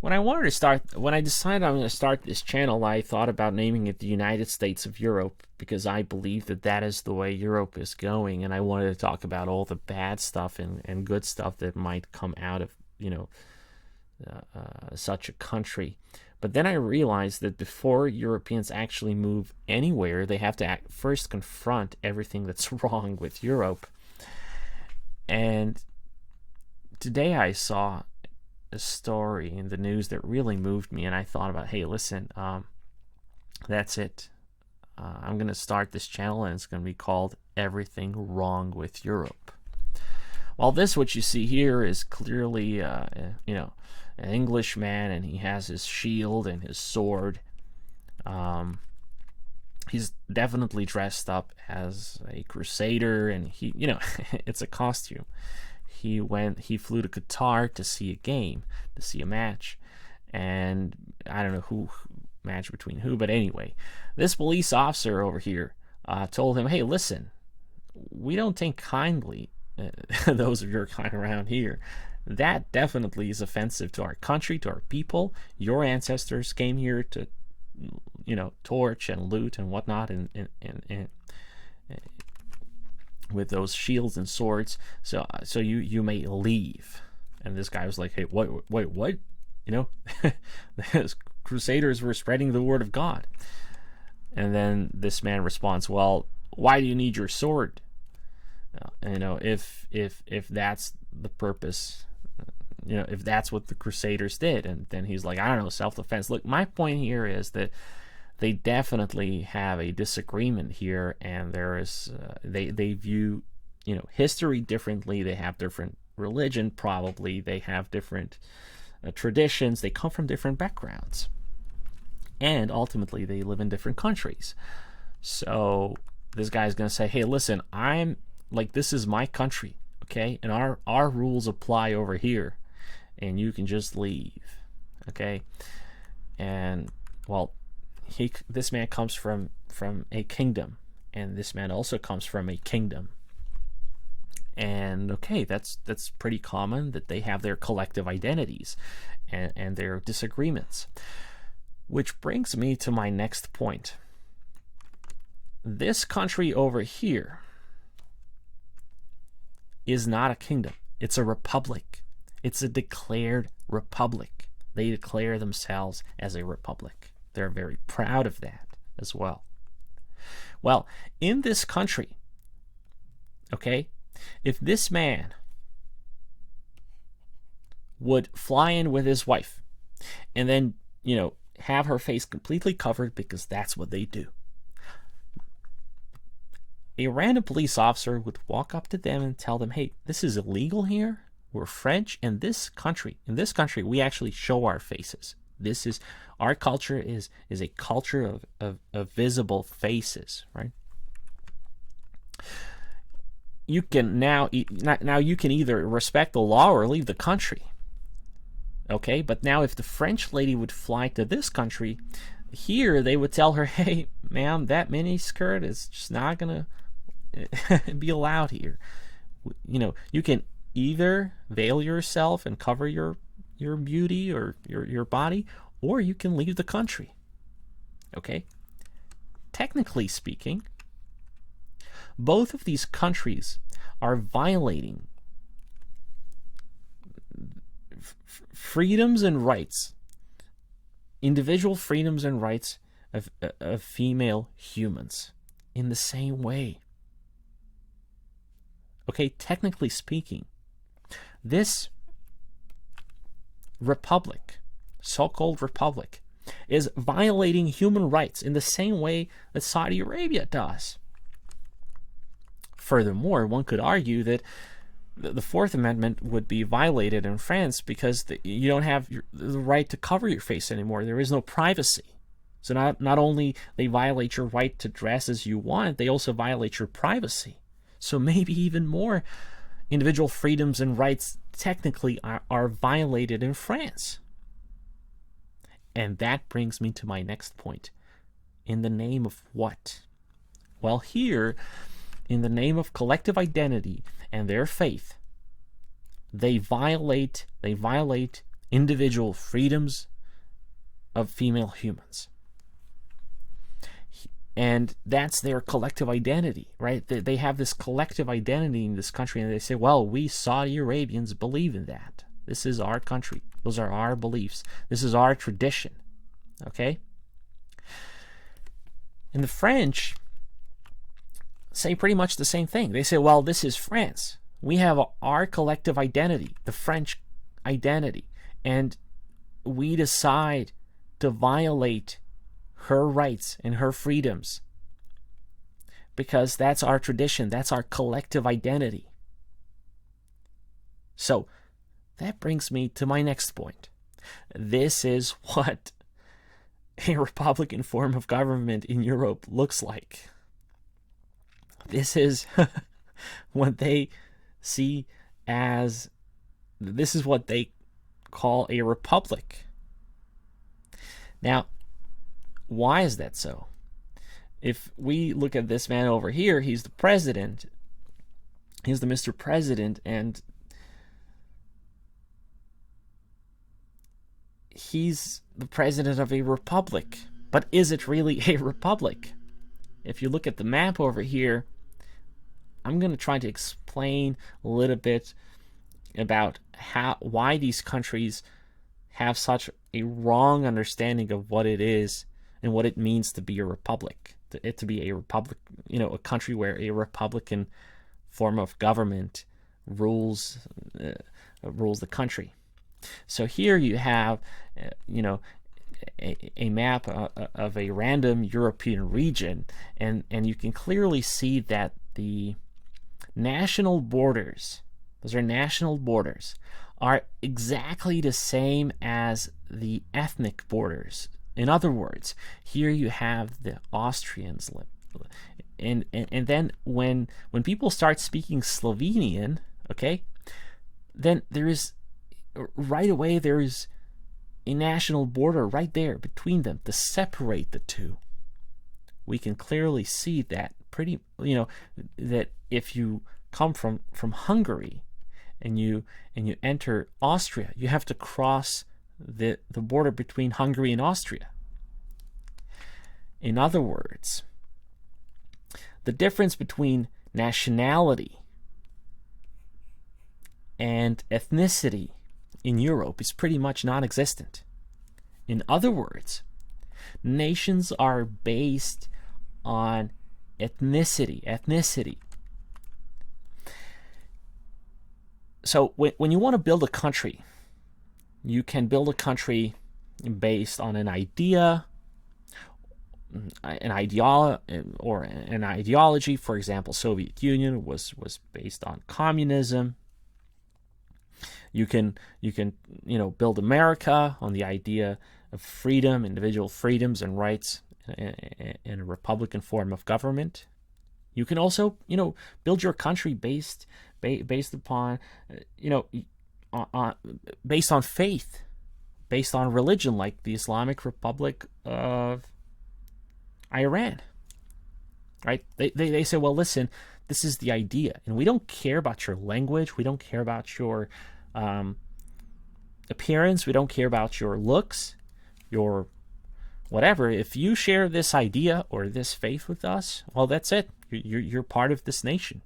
when I decided I'm going to start this channel, I thought about naming it the United States of Europe because I believe that that is the way Europe is going, and I wanted to talk about all the bad stuff and good stuff that might come out of, such a country. But then I realized that before Europeans actually move anywhere, they have to first confront everything that's wrong with Europe. And today I saw a story in the news that really moved me, and I thought about, hey, listen, that's it. I'm going to start this channel, and it's going to be called Everything Wrong with Europe. Well, what you see here is clearly, an Englishman, and he has his shield and his sword. He's definitely dressed up as a crusader, and it's a costume. He flew to Qatar to see a game, to see a match, and I don't know who match between who, but anyway, this police officer over here told him, hey, listen, we don't take kindly those of your kind around here. That definitely is offensive to our country, to our people. Your ancestors came here to, torch and loot and whatnot, and with those shields and swords. So you may leave. And this guy was like, hey, wait, what? Crusaders were spreading the word of God. And then this man responds, well, why do you need your sword? If that's the purpose, if that's what the Crusaders did. And then he's like, I don't know, self-defense. Look, my point here is that they definitely have a disagreement here, and there is they view history differently. They have different religion, probably. They have different traditions. They come from different backgrounds, and ultimately they live in different countries. So this guy's gonna say, hey, listen, this is my country, okay, and our rules apply over here, and you can just leave, okay. And well, this man comes from a kingdom, and this man also comes from a kingdom. And okay, that's pretty common that they have their collective identities and their disagreements. Which brings me to my next point. This country over here is not a kingdom. It's a republic. It's a declared republic. They declare themselves as a republic. They're very proud of that as well. Well, in this country, okay, if this man would fly in with his wife and then, have her face completely covered, because that's what they do, a random police officer would walk up to them and tell them, hey, this is illegal here. We're French. In this country, we actually show our faces. Our culture is a culture of visible faces, right? You can now you can either respect the law or leave the country. Okay, but now if the French lady would fly to this country, here they would tell her, hey, ma'am, that mini skirt is just not gonna be allowed here. You can either veil yourself and cover your beauty or your body, or you can leave the country. Okay? Technically speaking, both of these countries are violating freedoms and rights, individual freedoms and rights of female humans in the same way. Okay, technically speaking, this republic, so-called republic, is violating human rights in the same way that Saudi Arabia does. Furthermore, one could argue that the Fourth Amendment would be violated in France because you don't have the right to cover your face anymore. There is no privacy. So not only they violate your right to dress as you want, they also violate your privacy. So maybe even more individual freedoms and rights technically are violated in France. And that brings me to my next point. In the name of what? Well, here, in the name of collective identity and their faith, they violate individual freedoms of female humans. And that's their collective identity, right? They have this collective identity in this country, and they say, well, we Saudi Arabians believe in that. This is our country. Those are our beliefs. This is our tradition, okay? And the French say pretty much the same thing. They say, well, this is France. We have our collective identity, the French identity, and we decide to violate her rights and her freedoms because that's our tradition, that's our collective identity. So that brings me to my next point. This is what a Republican form of government in Europe looks like. This is what they see as, this is what they call a republic. Now, why is that so? If we look at this man over here, he's the president. He's the Mr. President, and he's the president of a republic. But is it really a republic? If you look at the map over here, I'm going to try to explain a little bit about why these countries have such a wrong understanding of what it is and what it means to be a republic. To be a republic, a country where a republican form of government rules the country. So here you have, a map of a random European region, and you can clearly see that the national borders, those are national borders, are exactly the same as the ethnic borders. In other words, here you have the Austrians, and then when people start speaking Slovenian, okay, then there is right away there is a national border right there between them to separate the two. We can clearly see that that if you come from Hungary and you enter Austria, you have to cross the border between Hungary and Austria. In other words, the difference between nationality and ethnicity in Europe is pretty much non-existent. In other words, nations are based on ethnicity. So when you want to build a country, you can build a country based on an idea, an ideology. For example, Soviet Union was based on communism. You can build America on the idea of freedom, individual freedoms and rights, in a republican form of government. You can also build your country based upon based on faith, based on religion, like the Islamic Republic of Iran. Right? They say, well, listen, this is the idea, and we don't care about your language, we don't care about your appearance, we don't care about your looks, your whatever. If you share this idea or this faith with us, well, that's it. You're part of this nation.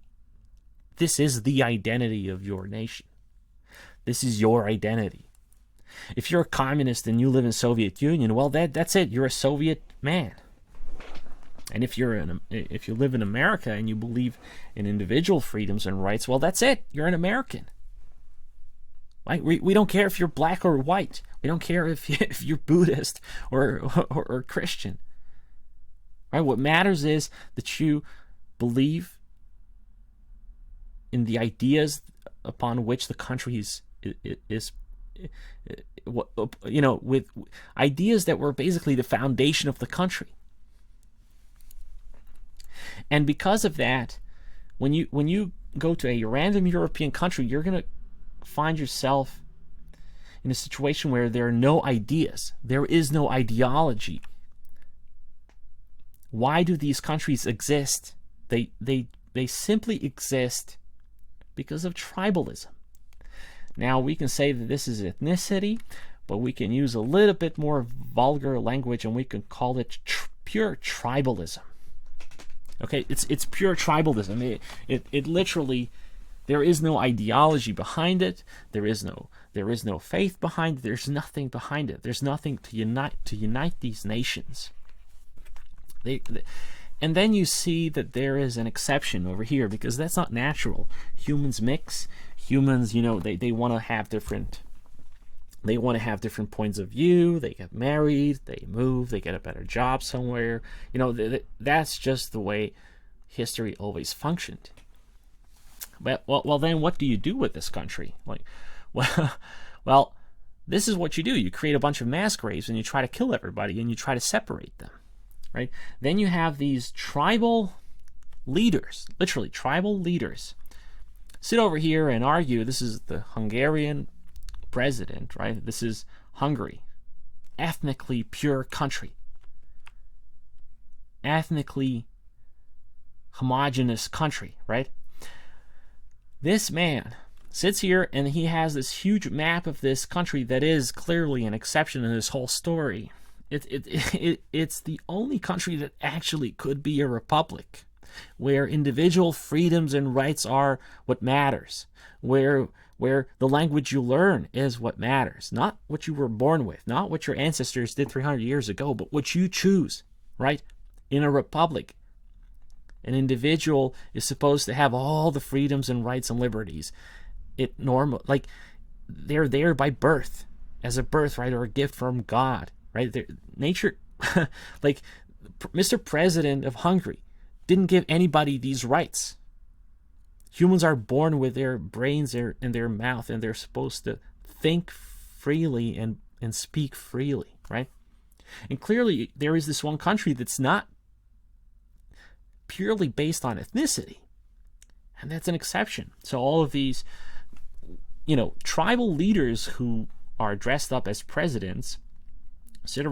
This is the identity of your nation. This is your identity. If you're a communist and you live in Soviet Union, well, that's it. You're a Soviet man. And if you live in America and you believe in individual freedoms and rights, well, that's it. You're an American. Right? We don't care if you're black or white. We don't care if you're Buddhist or Christian. Right? What matters is that you believe in the ideas upon which the country is with ideas that were basically the foundation of the country. And because of that, when you go to a random European country, you're going to find yourself in a situation where there are no ideas. There is no ideology. Why do these countries exist? They simply exist because of tribalism. Now we can say that this is ethnicity, but we can use a little bit more vulgar language and we can call it pure tribalism. Okay, it's pure tribalism. It literally, there is no ideology behind it. There is no faith behind it. There's nothing behind it. There's nothing to unite these nations. And then you see that there is an exception over here, because that's not natural. Humans mix. Humans, they want to have different. They want to have different points of view. They get married. They move. They get a better job somewhere. That's just the way history always functioned. But well, then what do you do with this country? Well, this is what you do. You create a bunch of mass graves and you try to kill everybody and you try to separate them. Right? Then you have these tribal leaders, literally tribal leaders, sit over here and argue. This is the Hungarian president, right? This is Hungary, ethnically pure country, ethnically homogeneous country, right? This man sits here and he has this huge map of this country that is clearly an exception in this whole story. It's the only country that actually could be a republic, where individual freedoms and rights are what matters, where the language you learn is what matters, not what you were born with, not what your ancestors did 300 years ago, but what you choose, right? In a republic, an individual is supposed to have all the freedoms and rights and liberties. They're there by birth, as a birthright or a gift from God. Right? Nature, like Mr. President of Hungary didn't give anybody these rights. Humans are born with their brains in their mouth, and they're supposed to think freely and speak freely, right? And clearly there is this one country that's not purely based on ethnicity, and that's an exception. So all of these, tribal leaders who are dressed up as presidents sit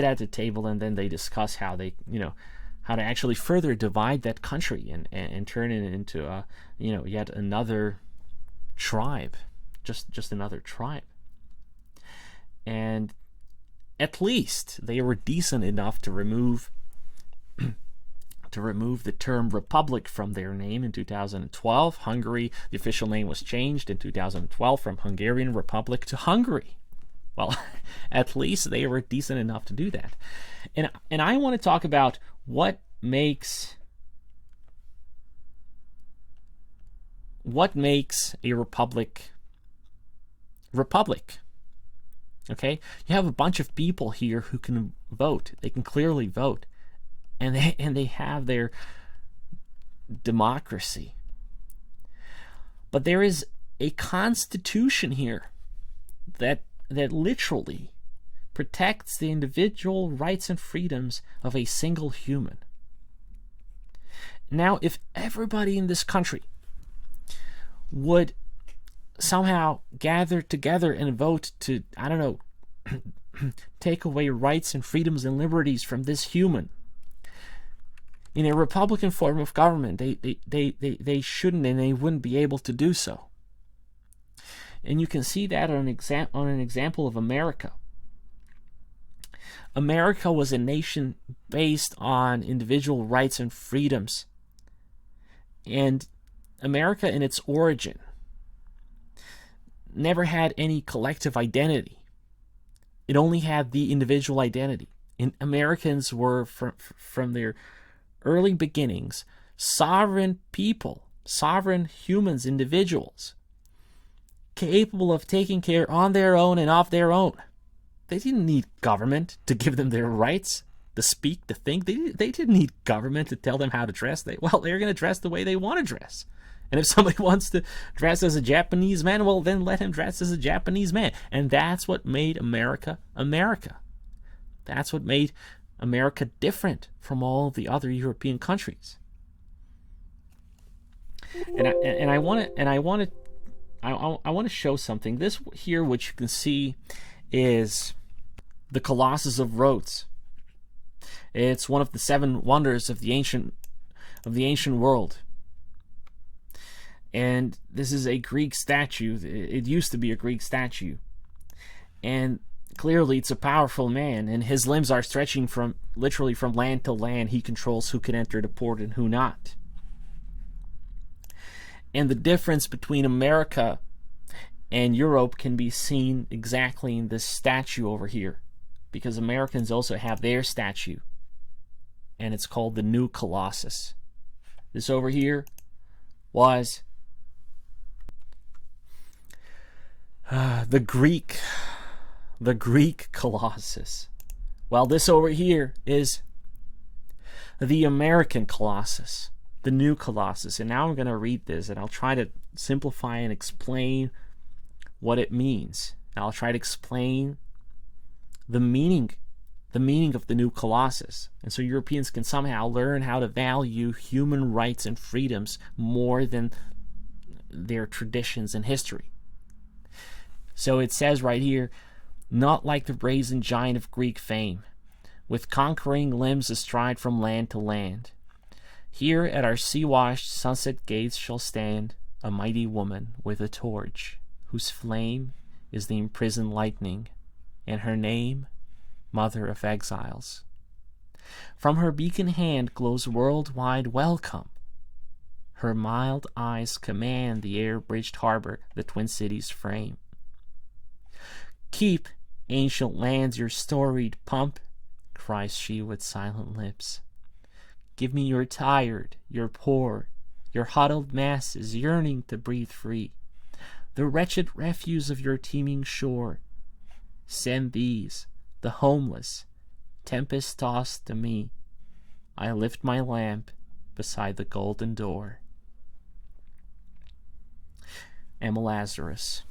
at the table, and then they discuss how they, how to actually further divide that country and turn it into yet another tribe, just another tribe. And at least they were decent enough to remove the term republic from their name in 2012. Hungary, the official name was changed in 2012 from Hungarian Republic to Hungary. Well, at least they were decent enough to do that. And I want to talk about what makes a republic. Okay? You have a bunch of people here who can vote. They can clearly vote. And they have their democracy. But there is a constitution here that literally protects the individual rights and freedoms of a single human. Now, if everybody in this country would somehow gather together and vote to, take away rights and freedoms and liberties from this human, in a republican form of government, they shouldn't and they wouldn't be able to do so. And you can see that on an example of America. America was a nation based on individual rights and freedoms. And America, in its origin, never had any collective identity. It only had the individual identity. And Americans were, from their early beginnings, sovereign people, sovereign humans, individuals, capable of taking care on their own and of their own. They didn't need government to give them their rights, to speak, to think. They didn't need government to tell them how to dress. They're going to dress the way they want to dress. And if somebody wants to dress as a Japanese man, well, then let him dress as a Japanese man. And that's what made America America. That's what made America different from all the other European countries. And I want to show something. This here, which you can see, is the Colossus of Rhodes. It's one of the 7 wonders of the ancient world. And this is a Greek statue. It used to be a Greek statue. And clearly it's a powerful man, and his limbs are stretching from literally from land to land. He controls who can enter the port and who not. And the difference between America and Europe can be seen exactly in this statue over here, because Americans also have their statue, and it's called the New Colossus. This over here was the Greek Colossus. Well, this over here is the American Colossus, the New Colossus. And now I'm going to read this, and I'll try to simplify and explain what it means. I'll try to explain the meaning of the New Colossus, and so Europeans can somehow learn how to value human rights and freedoms more than their traditions and history. So it says right here, not like the brazen giant of Greek fame, with conquering limbs astride from land to land. Here at our sea-washed sunset gates shall stand a mighty woman with a torch, whose flame is the imprisoned lightning, and her name, Mother of Exiles. From her beacon hand glows worldwide welcome. Her mild eyes command the air-bridged harbor the Twin Cities frame. Keep, ancient lands, your storied pomp, cries she with silent lips. Give me your tired, your poor, your huddled masses yearning to breathe free, the wretched refuse of your teeming shore. Send these, the homeless, tempest-tossed, to me. I lift my lamp beside the golden door. Emma Lazarus.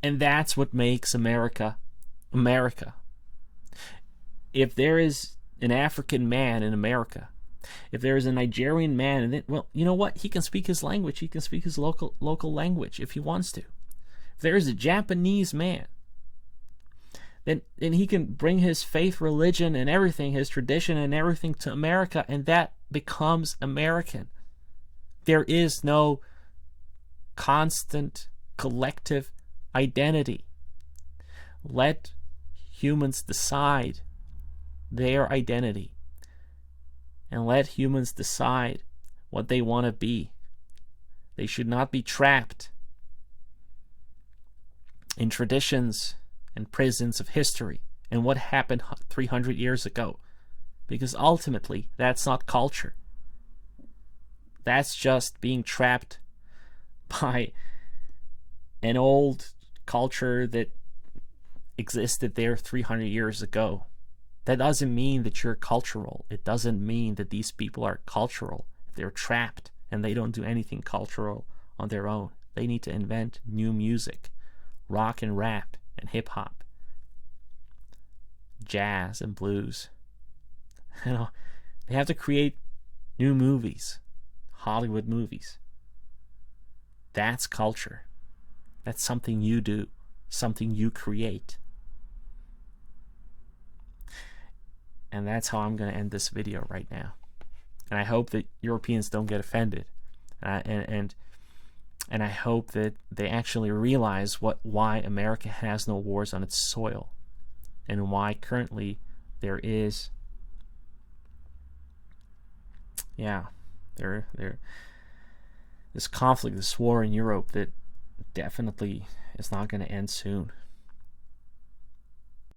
And that's what makes America, America. If there is an African man in America, if there is a Nigerian man, and then, well, you know what? He can speak his language. He can speak his local language if he wants to. If there is a Japanese man, then he can bring his faith, religion, and everything, his tradition and everything to America, and that becomes American. There is no constant collective identity. Let humans decide their identity, and let humans decide what they want to be. They should not be trapped in traditions and prisons of history and what happened 300 years ago, because ultimately that's not culture. That's just being trapped by an old culture that existed there 300 years ago. That doesn't mean that you're cultural. It doesn't mean that these people are cultural. If they're trapped and they don't do anything cultural on their own, they need to invent new music, rock and rap and hip hop, jazz and blues. You know, they have to create new movies, Hollywood movies. That's culture. That's something you do, something you create. And that's how I'm going to end this video right now. And I hope that Europeans don't get offended. And I hope that they actually realize why America has no wars on its soil, and why currently there is, this conflict, this war in Europe that definitely is not going to end soon.